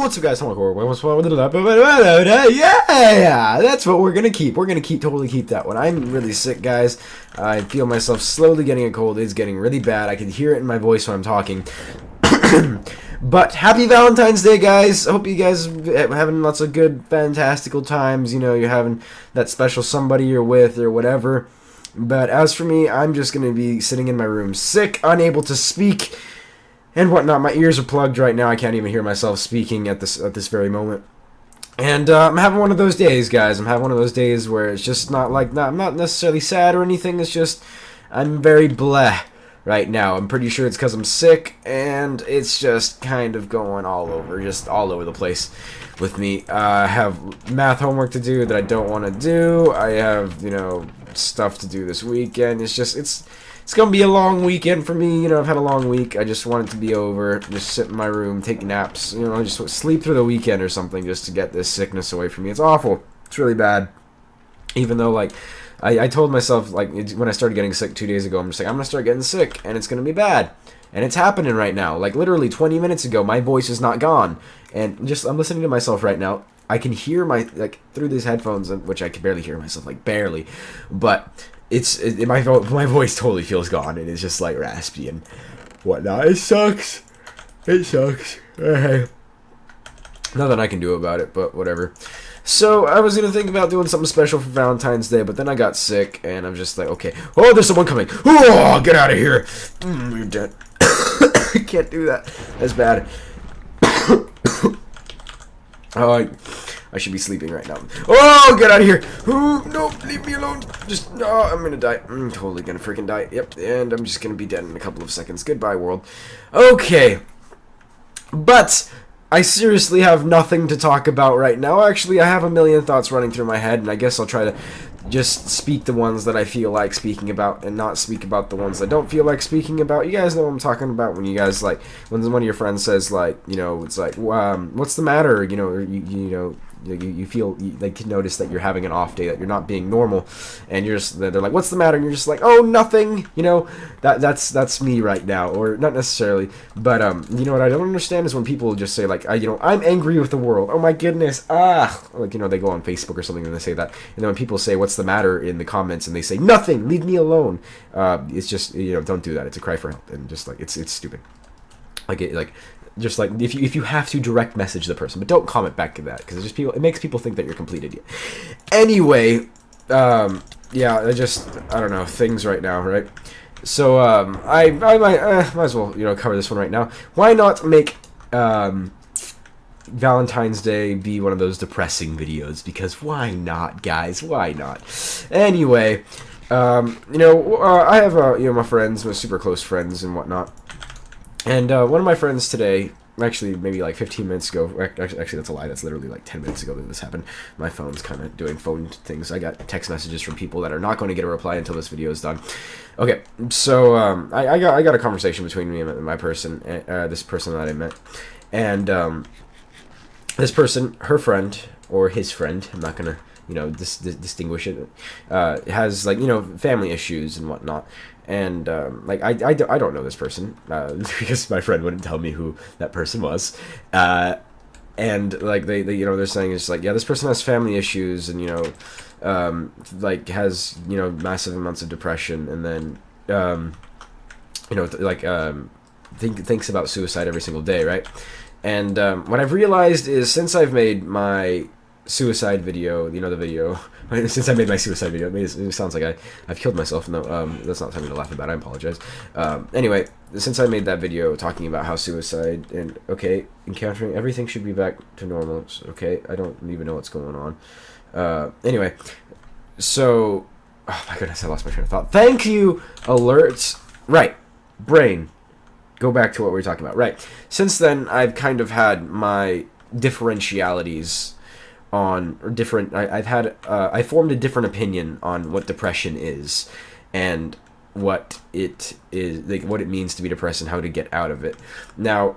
what's up, guys? Yeah, that's what we're gonna keep. We're gonna totally keep that one. I'm really sick, guys. I feel myself slowly getting a cold. It's getting really bad. I can hear it in my voice when I'm talking. But happy Valentine's Day, guys. I hope you guys are having lots of good, fantastical times. You know, you're having that special somebody you're with or whatever. But as for me, I'm just going to be sitting in my room, sick, unable to speak, and whatnot. My ears are plugged right now. I can't even hear myself speaking at this very moment. And I'm having one of those days, guys. I'm having one of those days where it's just not like, I'm not necessarily sad or anything. It's just, I'm very bleh right now. I'm pretty sure it's because I'm sick, and it's just kind of going all over, just all over the place with me. I have math homework to do that I don't want to do. I have, you know, stuff to do this weekend. It's just, it's gonna be a long weekend for me. You know, I've had a long week. I just want it to be over. Just sit in my room, take naps, you know, just sleep through the weekend or something just to get this sickness away from me. It's awful. It's really bad. Even though, like, I told myself, like, when I started getting sick 2 days ago, I'm just like, I'm gonna start getting sick, and it's gonna be bad. And it's happening right now. Like, literally 20 minutes ago, my voice is not gone. And just, I'm listening to myself right now. I can hear like, through these headphones, which I can barely hear myself, like, barely. But my voice totally feels gone, and it's just, like, raspy and whatnot. It sucks. It sucks. Nothing I can do about it, but whatever. So, I was going to think about doing something special for Valentine's Day, but then I got sick, and I'm just like, okay. Oh, there's someone coming. Oh, get out of here. You're dead. I can't do that. That's bad. Oh, I should be sleeping right now. Oh, get out of here. Oh, no, leave me alone. Just, oh, I'm going to die. I'm totally going to freaking die. Yep, and I'm just going to be dead in a couple of seconds. Goodbye, world. Okay. But I seriously have nothing to talk about right now. Actually, I have a million thoughts running through my head, and I guess I'll try to just speak the ones that I feel like speaking about and not speak about the ones I don't feel like speaking about. You guys know what I'm talking about when you guys, like, when one of your friends says, like, you know, it's like, what's the matter? You know, or you feel, they can notice that you're having an off day, that you're not being normal, and they're like, what's the matter? And you're just like, oh, nothing, you know. That's me right now, or not necessarily, but you know what I don't understand is when people just say, like, you know, I'm angry with the world, oh my goodness, like, you know, they go on Facebook or something and they say that, and then when people say what's the matter in the comments and they say nothing, leave me alone, it's just, you know, don't do that. It's a cry for help, and just like, it's stupid. Just like, if you have to direct message the person, but don't comment back to that, because it makes people think that you're a complete idiot. Anyway, yeah, I don't know, things right now, right? So, I might as well, you know, cover this one right now. Why not make, Valentine's Day be one of those depressing videos? Because why not, guys? Why not? Anyway, you know, I have, you know, my friends, my super close friends and whatnot. And one of my friends today, actually maybe like 15 minutes ago, actually that's a lie, that's literally like 10 minutes ago that this happened. My phone's kind of doing phone things. I got text messages from people that are not going to get a reply until this video is done. Okay, so I got a conversation between me and my person, this person that I met. And this person, her friend, or his friend, I'm not going to, you know, distinguish it, has, like, you know, family issues and whatnot. And, like, I don't know this person, because my friend wouldn't tell me who that person was. And, like, they you know, they're saying, it's like, yeah, this person has family issues and, you know, like, has, you know, massive amounts of depression, and then, you know, like, thinks about suicide every single day, right? And, what I've realized is, since I've made my suicide video, you know, the video, since I made my suicide video, it sounds like I've killed myself. No, that's not something to laugh about, I apologize. Anyway, since I made that video talking about how suicide and, okay, encountering everything should be back to normal, okay, I don't even know what's going on. Anyway, so, oh my goodness, I lost my train of thought. Thank you, alerts. Right, brain, go back to what we were talking about. Right, since then, I've kind of had my differentialities on, or different, I formed a different opinion on what depression is, and what it is, like, what it means to be depressed and how to get out of it. Now,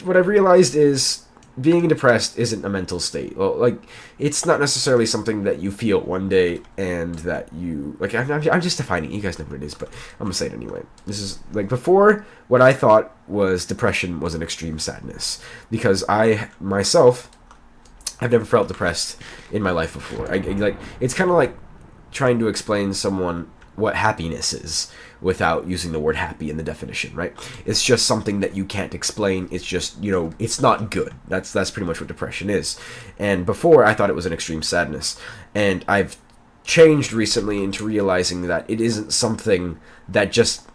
what I've realized is being depressed isn't a mental state. Well, like, it's not necessarily something that you feel one day and that you, like, I'm just defining it. You guys know what it is, but I'm gonna say it anyway. This is, like, before, what I thought was depression was an extreme sadness, because I, myself, have never felt depressed in my life before. Like, it's kind of like trying to explain someone what happiness is without using the word happy in the definition, right? It's just something that you can't explain. It's just, you know, it's not good. That's pretty much what depression is. And before, I thought it was an extreme sadness. And I've changed recently into realizing that it isn't something that just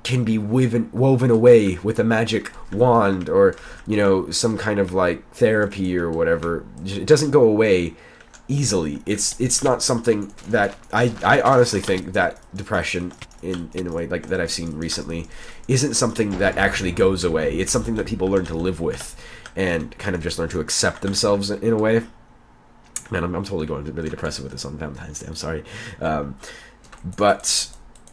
can be woven away with a magic wand or, you know, some kind of, like, therapy or whatever. It doesn't go away easily. It's not something that I honestly think that depression in a way like that I've seen recently isn't something that actually goes away. It's something that people learn to live with and kind of just learn to accept themselves in a way. Man, I'm totally going really depressive with this on Valentine's Day. I'm sorry. But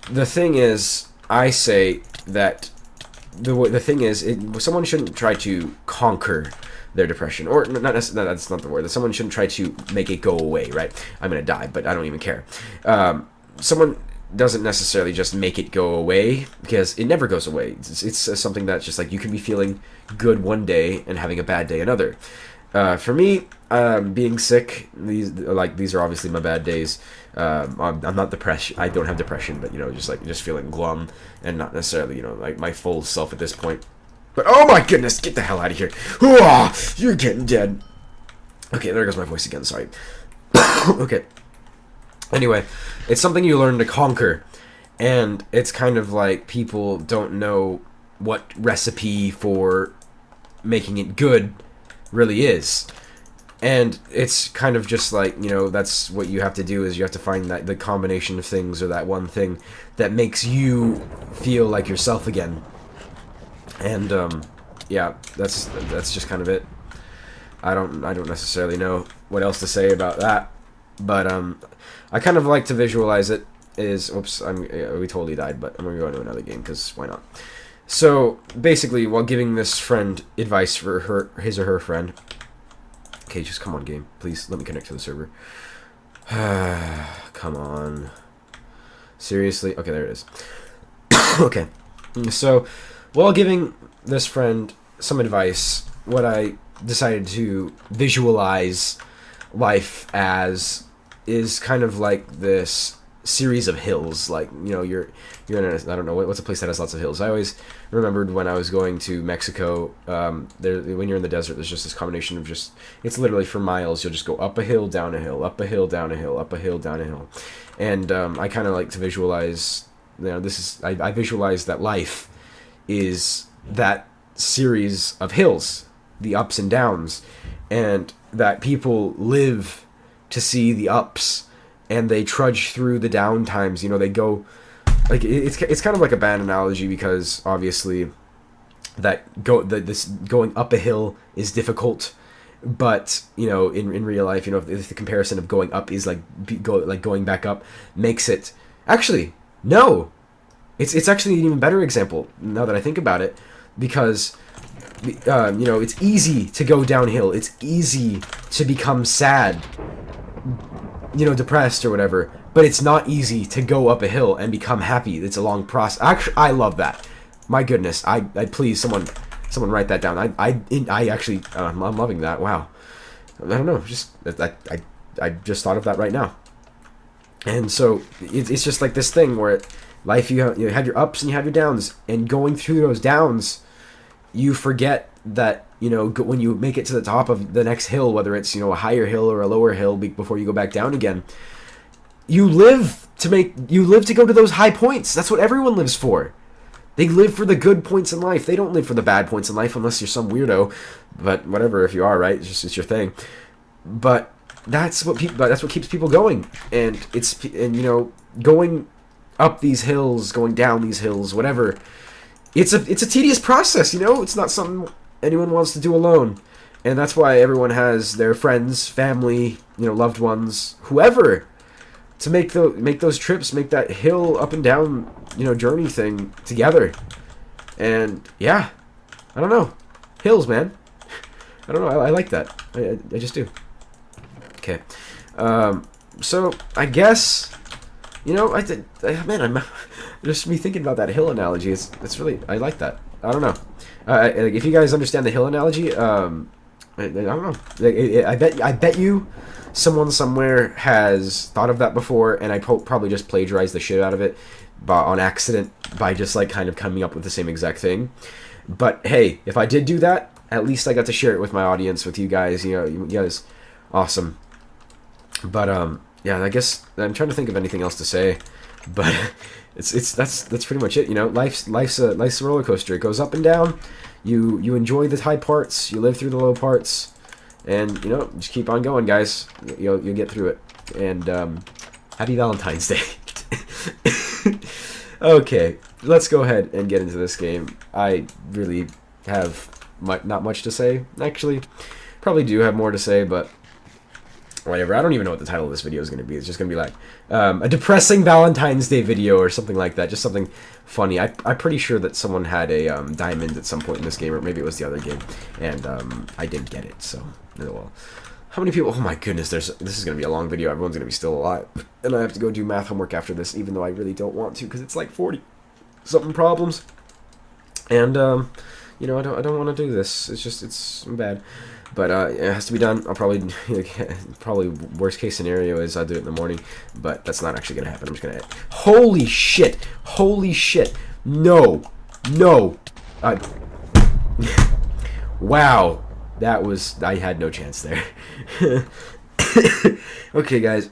the thing is, I say that the thing is, someone shouldn't try to conquer their depression, or not necessarily, that's not the word. Someone shouldn't try to make it go away, right? I'm gonna die, but I don't even care. Someone doesn't necessarily just make it go away, because it never goes away. It's something that's just like, you can be feeling good one day and having a bad day another. For me, being sick, these are obviously my bad days. I'm not depressed. I don't have depression, but, you know, just feeling glum and not necessarily, you know, like my full self at this point. But oh my goodness, get the hell out of here! Hooah! You're getting dead. Okay, there goes my voice again. Sorry. Okay. Anyway, it's something you learn to conquer, and it's kind of like people don't know what recipe for making it good really is. And it's kind of just like, you know, that's what you have to do, is you have to find that the combination of things, or that one thing that makes you feel like yourself again. And yeah, that's just kind of it. I don't necessarily know what else to say about that, but I kind of like to visualize it is, oops, we totally died, but I'm gonna go into another game because why not? So basically, while giving this friend advice for his or her friend. Okay, just come on, game. Please, let me connect to the server. Come on. Seriously? Okay, there it is. Okay. So, while giving this friend some advice, what I decided to visualize life as is kind of like this series of hills. Like, you know, you're in a, I don't know, what's a place that has lots of hills? I always remembered when I was going to Mexico, when you're in the desert, there's just this combination of just, it's literally for miles, you'll just go up a hill, down a hill, up a hill, down a hill, up a hill, down a hill. And I kind of like to visualize, you know, I visualize that life is that series of hills, the ups and downs, and that people live to see the ups, and they trudge through the down times. You know, they go, like, it's kind of like a bad analogy, because obviously this going up a hill is difficult, but, you know, in real life, you know, if the comparison of going up is like going back up, makes it, actually, no, it's actually an even better example now that I think about it, because you know, it's easy to go downhill, it's easy to become sad, you know, depressed or whatever, but it's not easy to go up a hill and become happy. It's a long process. Actually, I love that. My goodness, I please, someone write that down. I actually, I'm loving that. Wow. I don't know, just I just thought of that right now. And so it's just like this thing where life, you have your ups and you have your downs, and going through those downs, you forget that, you know, when you make it to the top of the next hill, whether it's, you know, a higher hill or a lower hill, before you go back down again, you live to go to those high points. That's what everyone lives for. They live for the good points in life. They don't live for the bad points in life, unless you're some weirdo. But whatever, if you are, right? It's your thing. But that's what keeps people going. And you know, going up these hills, going down these hills, whatever. It's a tedious process, you know? It's not something anyone wants to do alone. And that's why everyone has their friends, family, you know, loved ones, whoever, to make those trips, make that hill up and down, you know, journey thing together. And yeah, I don't know. Hills, man. I don't know. I like that. I just do. Okay. So I guess, you know, man, I'm just me thinking about that hill analogy. It's really, I like that. I don't know. Like, if you guys understand the hill analogy, I don't know. Like, I bet you someone somewhere has thought of that before, and I probably just plagiarized the shit out of it on accident by just like kind of coming up with the same exact thing. But hey, if I did do that, at least I got to share it with my audience, with you guys. You know, you guys, awesome. But yeah, I guess I'm trying to think of anything else to say, but that's pretty much it. You know, life's a roller coaster. It goes up and down. You enjoy the high parts, you live through the low parts, and you know, just keep on going, guys. You'll get through it. And happy Valentine's Day. Okay, let's go ahead and get into this game. I really have not much to say, actually. Probably do have more to say, but whatever. I don't even know what the title of this video is going to be. It's just going to be like a depressing Valentine's Day video or something like that. Just something funny. I'm pretty sure that someone had a diamond at some point in this game, or maybe it was the other game, and I didn't get it. So, well, how many people? Oh my goodness! This is going to be a long video. Everyone's going to be still alive, and I have to go do math homework after this, even though I really don't want to, because it's like 40-something problems, and you know, I don't want to do this. It's bad. But it has to be done. I'll probably worst case scenario is I'll do it in the morning, but that's not actually gonna happen. I'm just gonna. Holy shit! Holy shit! No, no. Wow, that was. I had no chance there. Okay, guys.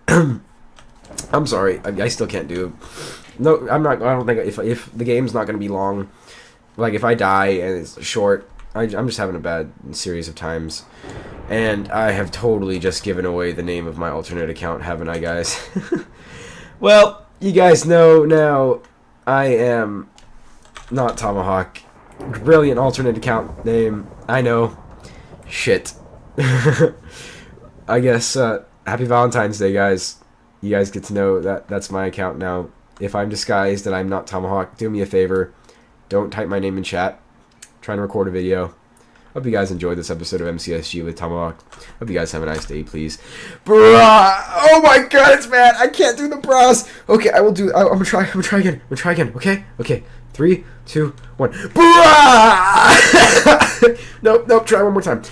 I'm sorry. I still can't do it. No, I'm not. I don't think if the game's not gonna be long, like if I die and it's short. I'm just having a bad series of times, and I have totally just given away the name of my alternate account, haven't I, guys? Well, you guys know now I am not Tomahawk. Brilliant alternate account name. I know. Shit. I guess, happy Valentine's Day, guys. You guys get to know that's my account now. If I'm disguised and I'm not Tomahawk, do me a favor. Don't type my name in chat. Trying to record a video. Hope you guys enjoyed this episode of MCSG with Tomahawk. Hope you guys have a nice day, please. Bruh! Oh my god, it's bad! I can't do the bras! Okay, I will do. I'm gonna try again. Okay? Okay. 3, 2, 1. Bruh! Nope, try one more time.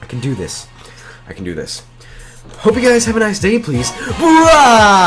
I can do this. Hope you guys have a nice day, please. Bruh!